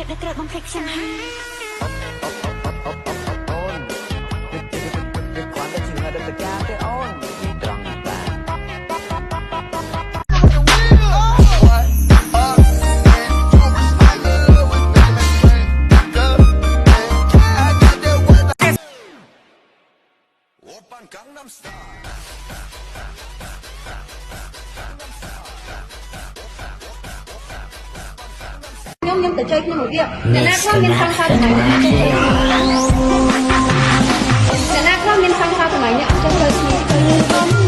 តដែលត្រូវបំភ្លេចខ្ញុំហើយគាត់តែជឿដល់តែការទេអូនត្រង់បានខ្ញុំទៅជួយខ្ញុំរបៀបអ្នកណាខ្លះមានសង្សារថ្ងៃអ្នកណាខ្លះមានសង្សារថ្ងៃនេះអញ្ចឹងទៅគ្នា